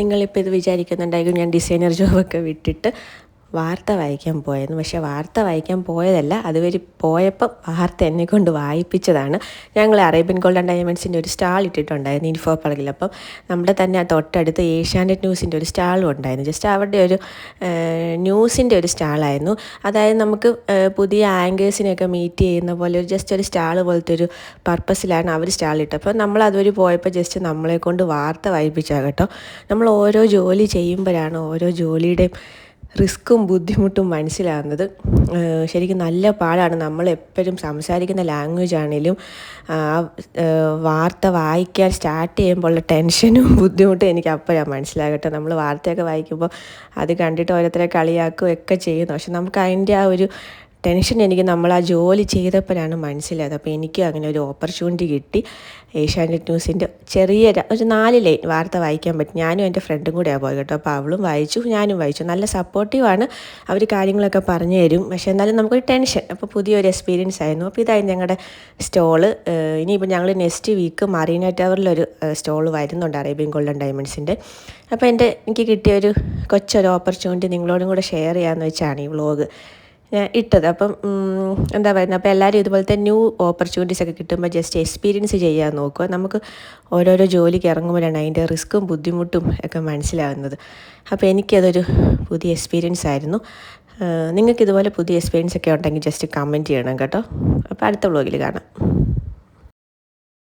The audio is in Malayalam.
നിങ്ങളിപ്പോൾ ഇത് വിചാരിക്കുന്നുണ്ടായിരിക്കും ഞാൻ ഡിസൈനർ ജോബൊക്കെ വിട്ടിട്ട് വാർത്ത വായിക്കാൻ പോയെന്ന്. പക്ഷേ വാർത്ത വായിക്കാൻ പോയതല്ല, അതുവരെ പോയപ്പം വാർത്ത എന്നെക്കൊണ്ട് വായിപ്പിച്ചതാണ്. ഞങ്ങൾ അറേബ്യൻ ഗോൾഡ് ആൻഡ് ഡയമണ്ട്സിൻ്റെ ഒരു സ്റ്റാൾ ഇട്ടിട്ടുണ്ടായിരുന്നു ഇൻഫോ പാർക്കിൽ. അപ്പം നമ്മുടെ തന്നെ തൊട്ടടുത്ത് ഏഷ്യാനെറ്റ് ന്യൂസിൻ്റെ ഒരു സ്റ്റാളും ഉണ്ടായിരുന്നു. ജസ്റ്റ് അവരുടെ ഒരു ന്യൂസിൻ്റെ ഒരു സ്റ്റാളായിരുന്നു. അതായത് നമുക്ക് പുതിയ ആങ്കേഴ്സിനെയൊക്കെ മീറ്റ് ചെയ്യുന്ന പോലെ ജസ്റ്റ് ഒരു സ്റ്റാൾ പോലത്തെ ഒരു പർപ്പസിലാണ് അവർ സ്റ്റാളിട്ടത്. അപ്പോൾ നമ്മൾ അതുവരെ പോയപ്പോൾ ജസ്റ്റ് നമ്മളെ കൊണ്ട് വാർത്ത വായിപ്പിച്ചാൽ കേട്ടോ. നമ്മൾ ഓരോ ജോലി ചെയ്യുമ്പോഴാണ് ഓരോ ജോലിയുടെയും റിസ്ക്കും ബുദ്ധിമുട്ടും മനസ്സിലാകുന്നത്. ശരിക്കും നല്ല പാടാണ്. നമ്മളെപ്പോഴും സംസാരിക്കുന്ന ലാംഗ്വേജ് ആണെങ്കിലും വാർത്ത വായിക്കാൻ സ്റ്റാർട്ട് ചെയ്യുമ്പോഴുള്ള ടെൻഷനും ബുദ്ധിമുട്ടും എനിക്ക് അപ്പോഴാണ് മനസ്സിലാകട്ടെ. നമ്മൾ വാർത്തയൊക്കെ വായിക്കുമ്പോൾ അത് കണ്ടിട്ട് ഓരോരുത്തരെ കളിയാക്കുകയൊക്കെ ചെയ്യുന്നു. പക്ഷെ നമുക്ക് അതിൻ്റെ ആ ഒരു ടെൻഷൻ എനിക്ക് നമ്മൾ ആ ജോലി ചെയ്തപ്പോഴാണ് മനസ്സിലായത്. അപ്പോൾ എനിക്കും അങ്ങനെ ഒരു ഓപ്പർച്യൂണിറ്റി കിട്ടി. ഏഷ്യാനെറ്റ് ന്യൂസിൻ്റെ ചെറിയ ഒരു 4 ലൈൻ വാർത്ത വായിക്കാൻ പറ്റും. ഞാനും എൻ്റെ ഫ്രണ്ടും കൂടെയാണ് പോയത് കേട്ടോ. അപ്പോൾ അവളും വായിച്ചു, ഞാനും വായിച്ചു. നല്ല സപ്പോർട്ടീവാണ്, അവർ കാര്യങ്ങളൊക്കെ പറഞ്ഞു തരും. പക്ഷേ എന്നാലും നമുക്കൊരു ടെൻഷൻ. അപ്പോൾ പുതിയൊരു എക്സ്പീരിയൻസ് ആയിരുന്നു. അപ്പോൾ ഇതായി ഞങ്ങളുടെ സ്റ്റോള്. ഇനിയിപ്പോൾ ഞങ്ങൾ നെക്സ്റ്റ് വീക്ക് മറീന ടവറിലൊരു സ്റ്റോൾ വരുന്നുണ്ട് അറേബ്യൻ ഗോൾഡ് ആൻഡ് ഡയമണ്ട്സിൻ്റെ. അപ്പോൾ എനിക്ക് കിട്ടിയൊരു കൊച്ചൊരു ഓപ്പർച്യൂണിറ്റി നിങ്ങളോടും കൂടെ ഷെയർ ചെയ്യാമെന്ന് വെച്ചാണ് ഈ വ്ളോഗ് ഞാൻ ഇട്ടത്. അപ്പം എന്താ പറയുന്നത്, അപ്പോൾ എല്ലാവരും ഇതുപോലത്തെ ന്യൂ ഓപ്പർച്യൂണിറ്റീസ് ഒക്കെ കിട്ടുമ്പോൾ ജസ്റ്റ് എക്സ്പീരിയൻസ് ചെയ്യാൻ നോക്കുക. നമുക്ക് ഓരോരോ ജോലിക്ക് ഇറങ്ങുമ്പോഴാണ് അതിൻ്റെ റിസ്ക്കും ബുദ്ധിമുട്ടും ഒക്കെ മനസ്സിലാവുന്നത്. അപ്പോൾ എനിക്കതൊരു പുതിയ എക്സ്പീരിയൻസ് ആയിരുന്നു. നിങ്ങൾക്ക് ഇതുപോലെ പുതിയ എക്സ്പീരിയൻസ് ഒക്കെ ഉണ്ടെങ്കിൽ ജസ്റ്റ് കമൻറ്റ് ചെയ്യണം കേട്ടോ. അപ്പോൾ അടുത്ത വ്ളോഗിൽ കാണാം.